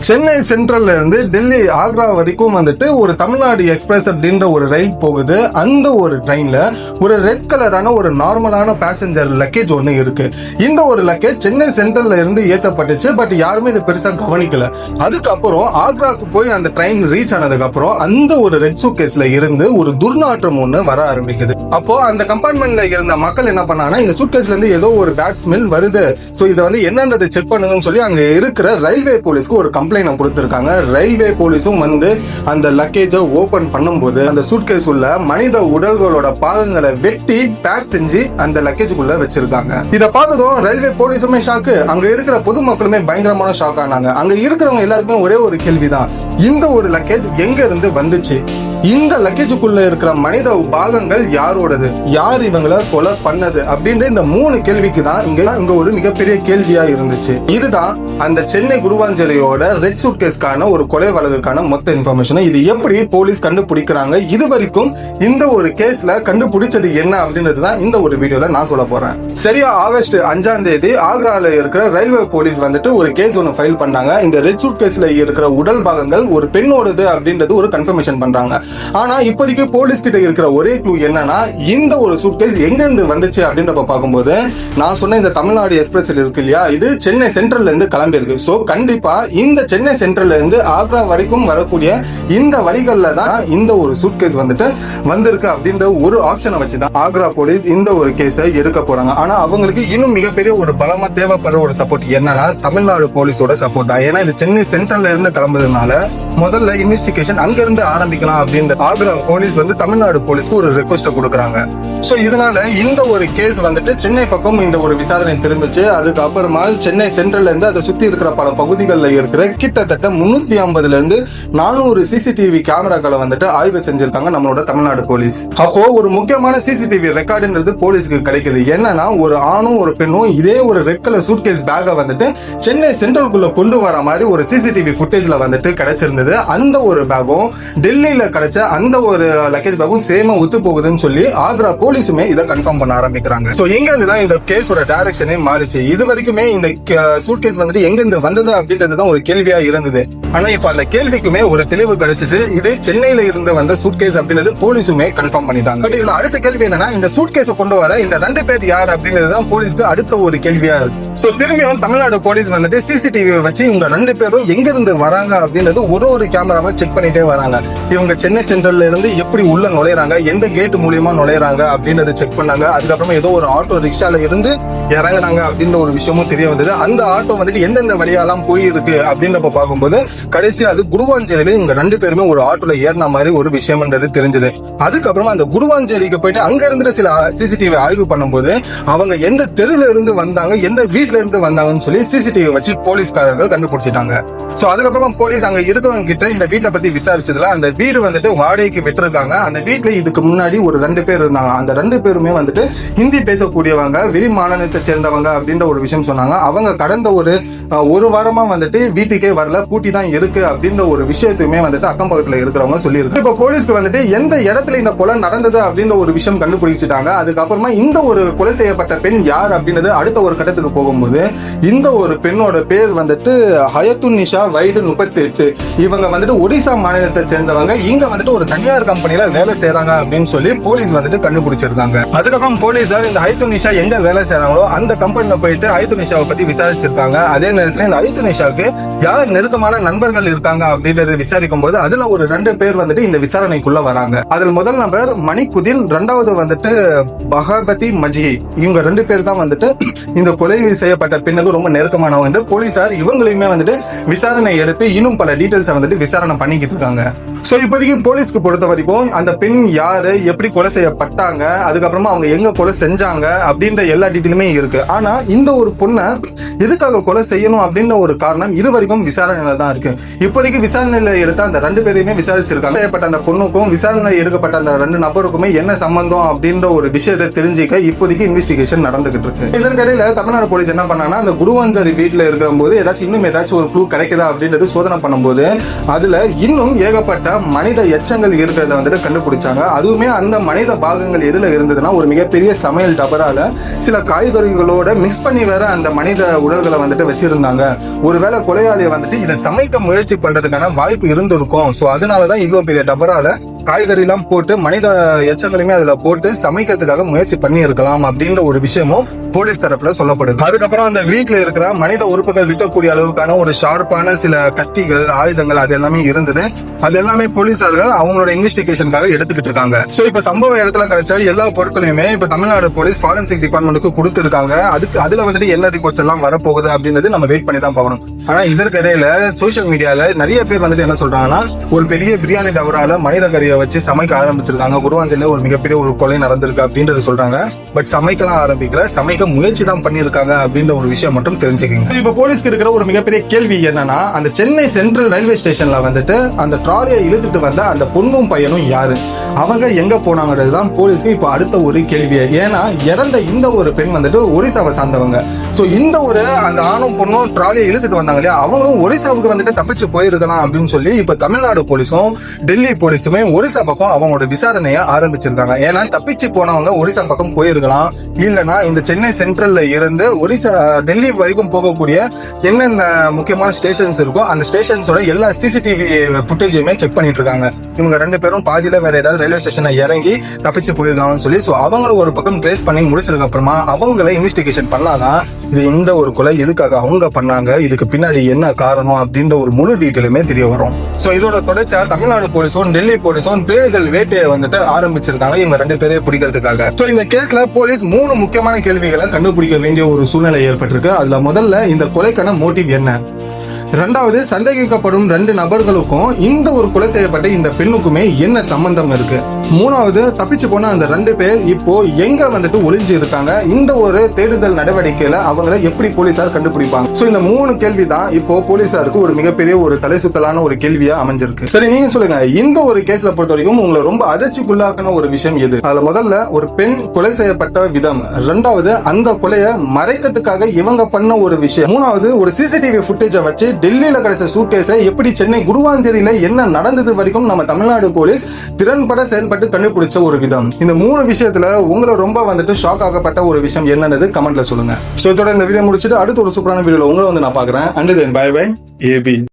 சென்னை சென்ட்ரல்ல இருந்து டெல்லி ஆக்ரா வரைக்கும் வந்துட்டு ஒரு தமிழ்நாடு எக்ஸ்பிரஸ் அப்படின்ற ஒரு ரயில் போகுது. அந்த ஒரு ட்ரெயின்ல ஒரு ரெட் கலரான ஒரு நார்மலான பேசஞ்சர் லக்கேஜ் ஒன்று இருக்கு. இந்த ஒரு லக்கேஜ் சென்னை சென்ட்ரல்ல இருந்து ஏற்றப்பட்டுச்சு. பட் யாருமே இதை பெருசா கவனிக்கல. அதுக்கப்புறம் ஆக்ராக்கு போய் அந்த ட்ரெயின் ரீச் ஆனதுக்கு அப்புறம் அந்த ஒரு ரெட் சூட்கேஸ்ல இருந்து ஒரு துர்நாற்றம் ஒன்று வர ஆரம்பிக்குது. அப்போ அந்த கம்பார்ட்மெண்ட்ல இருந்த மக்கள் என்ன பண்ணாங்கன்னா, இந்த சூட்கேஸ்ல இருந்து ஏதோ ஒரு பேட் ஸ்மெல் வருது, சோ இதை வந்து என்னன்றதை செக் பண்ணுங்கன்னு சொல்லி அங்க இருக்கிற ரயில்வே போலீஸ்க்கு ஒரு கம்ப்ளைண்ட் கொடுத்திருக்காங்க. ரயில்வே போலீஸும் வந்து அந்த லக்கேஜை ஓபன் பண்ணும்போது அந்த சூட்கேஸ் உள்ள மனித உடல்களோட பாகங்களை வெட்டி பேக் செஞ்சு அந்த லக்கேஜுக்குள்ள வச்சிருக்காங்க. இதை பார்த்ததும் ரயில்வே போலீஸுமே ஷாக்கு, அங்க இருக்கிற பொதுமக்களுமே பயங்கரமான ஷாக் ஆனாங்க. அங்க இருக்கிறவங்க எல்லாருக்குமே ஒரே ஒரு கேள்விதான், இந்த ஒரு லக்கேஜ் எங்க இருந்து வந்துச்சு, இந்த லக்கேஜுக்குள்ள இருக்கிற மனித பாகங்கள் யாரோடது, யார் இவங்களை கொலை பண்ணது அப்படின்ற இந்த 3 கேள்விக்கு தான் இங்க ஒரு மிகப்பெரிய கேள்வியா இருந்துச்சு. இதுதான் அந்த சென்னை குடுவாஞ்சலியோட ரெட் சூட்கேஸ்க்கான ஒரு கொலை வழக்குக்கான மொத்த இன்ஃபர்மேஷன். இது எப்படி போலீஸ் கண்டுபிடிக்கிறாங்க, இது வரைக்கும் இந்த ஒரு கேஸ்ல கண்டுபிடிச்சது என்ன அப்படின்றது தான் இந்த ஒரு வீடியோல நான் சொல்ல போறேன். சரியா ஆகஸ்ட் 5ஆம் தேதி ஆக்ரால இருக்கிற ரயில்வே போலீஸ் வந்துட்டு ஒரு கேஸ் ஒன்று ஃபைல் பண்ணாங்க. இந்த ரெட் சூட்கேஸ்ல இருக்கிற உடல் பாகங்கள் ஒரு பெண்ணோடது அப்படின்றது ஒரு கன்ஃபர்மேஷன் பண்றாங்க. ஆனா இப்போதைக்கு போலீஸ் கிட்ட இருக்கிற ஒரே க்ளூ என்னன்னா, இந்த ஒரு சூட்கேஸ் எங்க இருந்து வந்துச்சு அப்படின்றப்ப பார்க்கும்போது நான் சொன்ன இந்த தமிழ்நாடு எக்ஸ்பிரஸ் இருக்கு இல்லையா, இது சென்னை சென்ட்ரல்ல இருந்து கிளம்பி இருக்கு. சோ கண்டிப்பா இந்த சென்னை சென்ட்ரல்ல இருந்து ஆக்ரா வரைக்கும் வரக்கூடிய இந்த வழிகள்ல தான் இந்த ஒரு சூட்கேஸ் வந்துட்டு வந்திருக்கு அப்படின்ற ஒரு ஆப்ஷனை வச்சுதான் ஆக்ரா போலீஸ் இந்த ஒரு கேஸை எடுக்க போறாங்க. ஆனா அவங்களுக்கு இன்னும் மிகப்பெரிய ஒரு பலமா தேவைப்படுற ஒரு சப்போர்ட் என்னன்னா, தமிழ்நாடு போலீஸோட சப்போர்ட் தான். ஏன்னா இது சென்னை சென்ட்ரல்ல இருந்து கிளம்புறதுனால முதல்ல இன்வெஸ்டிகேஷன் அங்க இருந்து ஆரம்பிக்கலாம் அப்படின்னு ஆக்ரா போலீஸ் வந்து தமிழ்நாடு போலீஸ்க்கு ஒரு ரெக்வெஸ்ட் கொடுக்கறாங்க. சோ இதனால இந்த ஒரு கேஸ் வந்துட்டு சென்னை பக்கம் இந்த ஒரு விசாரணை திரும்பிச்சு. அதுக்கப்புறமா சென்னை சென்ட்ரல்ல இருந்து அதை சுத்தி இருக்கிற பல பகுதிகளில் இருக்கிற கிட்டத்தட்ட 350 இருந்து 400 சிசிடிவி கேமராக்களை வந்துட்டு ஆய்வு செஞ்சிருக்காங்க நம்மளோட தமிழ்நாடு போலீஸ். அப்போ ஒரு முக்கியமான சிசிடிவி ரெக்கார்டுன்றது போலீஸ்க்கு கிடைக்குது. என்னன்னா, ஒரு ஆணும் ஒரு பெண்ணும் இதே ஒரு ரெட் கலர் சூட்கேஸ் பேக்கை வந்துட்டு சென்னை சென்ட்ரலுக்குள்ள கொண்டு வர மாதிரி ஒரு சிசிடிவி ஃபுட்டேஜ்ல வந்துட்டு கிடைச்சிருந்தது. அந்த ஒரு பேக்கும் டெல்லியில கிடைச்ச அந்த ஒரு லக்கேஜ் பேக்கும் சேமா ஒத்து போகுதுன்னு சொல்லி ஆக்ரா போலீஸுமே இதை கன்ஃபார்ம் பண்ண ஆரம்பிக்கிறாங்க. சோ எங்க இருந்து தான் இந்த கேஸோட டைரக்ஷனே மாறிச்சு. இது வரைக்குமே இந்த சூட்கேஸ் வந்துட்டு எங்க இருந்து வந்தது அப்படின்றதுதான் ஒரு கேள்வியா இருந்தது. ஆனா இப்ப அந்த கேள்விக்குமே ஒரு தெளிவு கிடைச்சிச்சு. இது சென்னையில இருந்து வந்த சூட்கேஸ் அப்படின்றது போலீஸுமே கன்ஃபார்ம் பண்ணிட்டாங்க. பட் இதுல அடுத்த கேள்வி என்னன்னா, இந்த சூட்கேஸை கொண்டு வர இந்த 2 பேர் யார் அப்படின்றதுதான் போலீஸ்க்கு அடுத்த ஒரு கேள்வியா இருக்கு. சோ திரும்பியும் தமிழ்நாடு போலீஸ் வந்துட்டு சிசிடிவி வச்சு இவங்க 2 பேரும் எங்க இருந்து வராங்க அப்படின்றது ஒரு கேமராவை செக் பண்ணிட்டே வராங்க. இவங்க சென்னை சென்ட்ரல்ல இருந்து எப்படி உள்ள நுழையறாங்க, எந்த கேட் மூலியமா நுழையறாங்க அப்படின்றத செக் பண்ணாங்க. அதுக்கப்புறமா ஏதோ ஒரு ஆட்டோ ரிக்ஷால இருந்து இறங்கினாங்க அப்படின்ற ஒரு விஷயமும் தெரிய வந்தது. அந்த ஆட்டோ வந்துட்டு எந்தெந்த வழியாலாம் போயிருக்கு அப்படின்றப்ப பார்க்கும்போது கடைசியா அது குடுவாஞ்சலியில இவங்க 2 பேருமே ஒரு ஆட்டோல ஏறின மாதிரி ஒரு விஷயம்ன்றது தெரிஞ்சது. அதுக்கப்புறமா அந்த குடுவாஞ்சலிக்கு போயிட்டு அங்க இருந்து சில சிசிடிவி ஆய்வு பண்ணும்போது அவங்க எந்த தெருல இருந்து வந்தாங்க, எந்த வீட்டுல இருந்து வந்தாங்கன்னு சொல்லி சிசிடிவி வச்சு போலீஸ்காரர்கள் கண்டுபிடிச்சிட்டாங்க. சோ அதுக்கப்புறமா போலீஸ் அங்க இருக்கிறவங்க கிட்ட இந்த வீட்டை பத்தி விசாரிச்சதுல அந்த வீடு வந்துட்டு வாடகைக்கு விட்டுருக்காங்க. அந்த வீட்டுல இதுக்கு முன்னாடி ஒரு 2 பேர் இருந்தாங்க. அந்த 2 பேருமே வந்துட்டு ஹிந்தி பேசக்கூடியவங்க, வெளி மாநிலத்தை சேர்ந்தவங்க அப்படின்ற ஒரு விஷயம் சொன்னாங்க. அவங்க கடந்த ஒரு வாரமா வந்துட்டு வீட்டுக்கே வரல, பூட்டி தான் இருக்கு அப்படின்ற ஒரு விஷயத்தையுமே வந்துட்டு அக்கம் பக்கத்துல இருக்கிறவங்க சொல்லியிருக்காங்க. இப்ப போலீஸ்க்கு வந்துட்டு எந்த இடத்துல இந்த கொலை நடந்தது அப்படின்ற ஒரு விஷயம் கண்டுபிடிச்சிட்டாங்க. அதுக்கப்புறமா இந்த ஒரு கொலை செய்யப்பட்ட பெண் யார் அப்படின்றது அடுத்த ஒரு கட்டத்துக்கு போகும்போது இந்த ஒரு பெண்ணோட பேர் வந்துட்டு ஹயத்துன் நிஷா, வயது 38. இவங்க வந்துட்டு ஒடிசா மாநிலத்தை சேர்ந்தவங்க. இங்க வந்துட்டு ஒரு தனியார் கம்பெனில வேலை செய்யறாங்க அப்படின்னு சொல்லி போலீஸ் வந்துட்டு கண்டுபிடிச்சிருக்காங்க. அதுக்கப்புறம் போலீஸார் இந்த ஹயத்துன் நிஷா எங்க வேலை செய்யறாங்களோ அந்த கம்பெனில போயிட்டு ஹயத்துன் நிஷாவை பத்தி விசாரிச்சிருக்காங்க. அதே நேரத்தில் இந்த ஹயத்துன் நிஷாவுக்கு யார் நெருக்கமான நண்பர்கள் இருக்காங்க அப்படின்றத விசாரிக்கும் போது அதுல ஒரு 2 பேர் வந்துட்டு இந்த விசாரணைக்குள்ள வராங்க. அதில் முதல் நபர் மணிக்குதீன், 2வது வந்துட்டு பகபதி மஜி. இவங்க 2 பேர் தான் வந்துட்டு இந்த கொலை செய்யப்பட்ட பெண்ணுக்கு ரொம்ப நெருக்கமானவங்க. போலீசார் இவங்களையுமே வந்துட்டு விசாரணை எடுத்து இன்னும் பல டீடைல்ஸ் வந்துட்டு விசாரணை பண்ணிக்கிட்டு இருக்காங்க. சோ இப்போதைக்கு போலீஸ்க்கு பொறுத்த வரைக்கும் அந்த பெண் யாரு, எப்படி கொலை செய்யப்பட்டாங்க, அதுக்கப்புறமா அவங்க எங்க கொலை செஞ்சாங்க அப்படின்ற எல்லா டீட்டெயிலுமே இருக்கு. ஆனா இந்த ஒரு பொண்ணை எதுக்காக கொலை செய்யணும் அப்படின்ற ஒரு காரணம் இது வரைக்கும் விசாரணையில தான் இருக்கு. இப்போதைக்கு விசாரணையில எடுத்த அந்த 2 பேரையுமே விசாரிச்சிருக்காங்க. செய்யப்பட்ட அந்த பொண்ணுக்கும் விசாரணை எடுக்கப்பட்ட அந்த 2 நபருக்குமே என்ன சம்பந்தம் அப்படின்ற ஒரு விஷயத்தை தெரிஞ்சுக்க இப்போதைக்கு இன்வெஸ்டிகேஷன் நடந்துகிட்டு இருக்கு. இதற்கிடையில தமிழ்நாடு போலீஸ் என்ன பண்ணாங்கன்னா, அந்த குடுவாஞ்சலி வீட்டுல இருக்கிற போது இன்னும் ஏதாச்சும் ஒரு க்ளூ கிடைக்குதா அப்படின்றது சோதனை பண்ணும்போது அதுல இன்னும் ஏகப்பட்ட செய்யப்பட்ட மனித எச்சங்கள் இருக்கிறத வந்துட்டு கண்டுபிடிச்சாங்க. அதுவுமே அந்த மனித பாகங்கள் எதுல இருந்ததுன்னா ஒரு மிகப்பெரிய சமையல் டபரால சில காய்கறிகளோட மிக்ஸ் பண்ணி வேற அந்த மனித உடல்களை வந்துட்டு வச்சிருந்தாங்க. ஒருவேளை கொலையாளியை வந்துட்டு இதை சமைக்க முயற்சி பண்றதுக்கான வாய்ப்பு இருந்திருக்கும். ஸோ அதனாலதான் இவ்வளவு பெரிய டபரால காய்கறி எல்லாம் போட்டு மனித எச்சங்களையுமே அதுல போட்டு சமைக்கிறதுக்காக முயற்சி பண்ணி இருக்கலாம் அப்படின்ற ஒரு விஷயமும் போலீஸ் தரப்புல சொல்லப்படுது. அதுக்கப்புறம் அந்த வீட்டுல இருக்கிற மனித உறுப்புகள் விற்கக்கூடிய அளவுக்கான ஒரு ஷார்ப்பான சில கத்திகள், ஆயுதங்கள் அது எல்லாமே இருந்தது. அது எல்லாமே போலீசார்கள் அவங்களோட இன்வெஸ்டிகேஷனுக்காக எடுத்துக்கிட்டு இருக்காங்க. சோ இப்ப சம்பவ இடத்துல கிடைச்ச எல்லா பொருட்களையுமே இப்ப தமிழ்நாடு போலீஸ் ஃபாரன்சிக் டிபார்ட்மெண்ட்டுக்கு கொடுத்திருக்காங்க. அதுல வந்துட்டு என்ன ரிப்போர்ட்ஸ் எல்லாம் வரப்போகுது அப்படின்றது நம்ம வெயிட் பண்ணி தான் பார்க்கணும். ஆனா இதற்கு இடையில சோசியல் மீடியால நிறைய பேர் வந்துட்டு என்ன சொல்றாங்கன்னா, ஒரு பெரிய பிரியாணி டவரால மனித கறியை வச்சு சமைக்க ஆரம்பிச்சிருக்காங்க, குருவாஞ்சல்ல ஒரு மிகப்பெரிய ஒரு கொலை நடந்திருக்கு அப்படின்றது சொல்றாங்க. பட் சமைக்கலாம் ஆரம்பிக்கல, சமைக்க முயற்சி தான் பண்ணிருக்காங்க அப்படின்ற ஒரு விஷயம் மட்டும் தெரிஞ்சுக்கங்க. இப்ப போலீஸ்க்கு இருக்கிற ஒரு மிகப்பெரிய கேள்வி என்னன்னா, அந்த சென்னை சென்ட்ரல் ரயில்வே ஸ்டேஷன்ல வந்துட்டு அந்த ட்ராலியை இழுத்துட்டு வந்த அந்த பொண்ணும் பையனும் யாரு, அவங்க எங்க போனாங்கிறதுதான் போலீஸ்க்கு இப்ப அடுத்த ஒரு கேள்வியே. ஏன்னா இறந்த இந்த ஒரு பெண் வந்துட்டு ஒரிசாவை சார்ந்தவங்க. சோ இந்த ஒரு அந்த ஆணும் பொண்ணும் ட்ராலியை இழுத்துட்டு வந்தாங்க இல்லையா, அவங்களும் ஒரிசாவுக்கு வந்துட்டு தப்பிச்சு போயிருக்கலாம் அப்படின்னு சொல்லி இப்ப தமிழ்நாடு போலீஸும் டெல்லி போலீஸுமே ஒரிசா பக்கம் அவங்களோட விசாரணையை ஆரம்பிச்சிருக்காங்க. ஏன்னா தப்பிச்சு போனவங்க ஒரிசா பக்கம் போயிருக்கலாம், இல்லைன்னா இந்த சென்னை சென்ட்ரல்ல இருந்து ஒரிசா டெல்லி வரைக்கும் போகக்கூடிய என்னென்ன முக்கியமான ஸ்டேஷன்ஸ் இருக்கோ அந்த ஸ்டேஷன்ஸோட எல்லா சிசிடிவி ஃபுட்டேஜையுமே செக் பண்ணிட்டு இருக்காங்க. இவங்க ரெண்டு பேரும் பாதியில வேற ஏதாவது ரயில்வே ஸ்டேஷன்ல இறங்கி தப்பிச்சு போயிருக்காங்கன்னு சொல்லி அவங்கள ஒரு பக்கம் ட்ரேஸ் பண்ணி முடிச்சதுக்கு அப்புறமா அவங்கள இன்வெஸ்டிகேஷன் பண்ணாதான் இது இந்த ஒரு கொலை எதுக்காக அவங்க பண்ணாங்க, இதுக்கு பின்னாடி என்ன காரணம் அப்படின்ற ஒரு முழு டீட்டெயிலுமே தெரிய வரும். சோ இதோட தொடர்ச்சியா தமிழ்நாடு போலீஸும் டெல்லி போலீஸும் தேடுதல் வேட்டையை வந்துட்டு ஆரம்பிச்சிருக்காங்க இவங்க ரெண்டு பேரையும் பிடிக்கிறதுக்காக. சோ இந்த கேஸ்ல போலீஸ் 3 முக்கியமான கேள்விகளை கண்டுபிடிக்க வேண்டிய ஒரு சூழ்நிலை ஏற்பட்டிருக்கு. அதுல முதல்ல இந்த கொலைக்கான மோட்டிவ் என்ன, ரெண்டாவது சந்தேகிக்கப்படும் 2 நபர்களுக்கும் இந்த ஒரு கொலை செய்யப்பட்ட இந்த பெண்ணுக்குமே என்ன சம்பந்தம் இருக்கு, மூணாவது தப்பிச்சு போன அந்த 2 பேர் இப்போ எங்க வந்துட்டு ஒளிஞ்சு இருக்காங்க, இந்த ஒரு தேடுதல் நடவடிக்கையில அவங்களை எப்படி போலீசார் கண்டுபிடிப்பாங்க. சோ இந்த 3 கேள்வி தான் இப்போ போலீசாருக்கு ஒரு மிகப்பெரிய ஒரு தலை சுத்தலான ஒரு கேள்வியா அமைஞ்சிருக்கு. சரி நீங்க சொல்லுங்க, இந்த ஒரு கேஸ்ல பொறுத்த வரைக்கும் உங்களை ரொம்ப அதிர்ச்சிக்குள்ளாக்கின ஒரு விஷயம் எது? அதுல முதல்ல ஒரு பெண் கொலை செய்யப்பட்ட விதம், ரெண்டாவது அந்த கொலையை மறைக்கிறதுக்காக இவங்க பண்ண ஒரு விஷயம், மூணாவது ஒரு சிசிடிவி ஃபுட்டேஜை வச்சு டெல்லியில கிடைச்ச சூட்கேஸை எப்படி சென்னை குருவாஞ்சேரியில என்ன நடந்தது வரைக்கும் நம்ம தமிழ்நாடு போலீஸ் திறன்பட செயல்பட்டு கண்டுபிடிச்ச ஒரு விதம். இந்த 3 விஷயத்துல உங்களை ரொம்ப வந்துட்டு ஷாக் ஆகப்பட்ட ஒரு விஷயம் என்னன்னு கமெண்ட்ல சொல்லுங்க. சோ இதோட இந்த வீடியோ முடிச்சுட்டு அடுத்த ஒரு சூப்பரான வீடியோல உங்களை வந்து நான் பாக்குறேன். And then bye bye AB.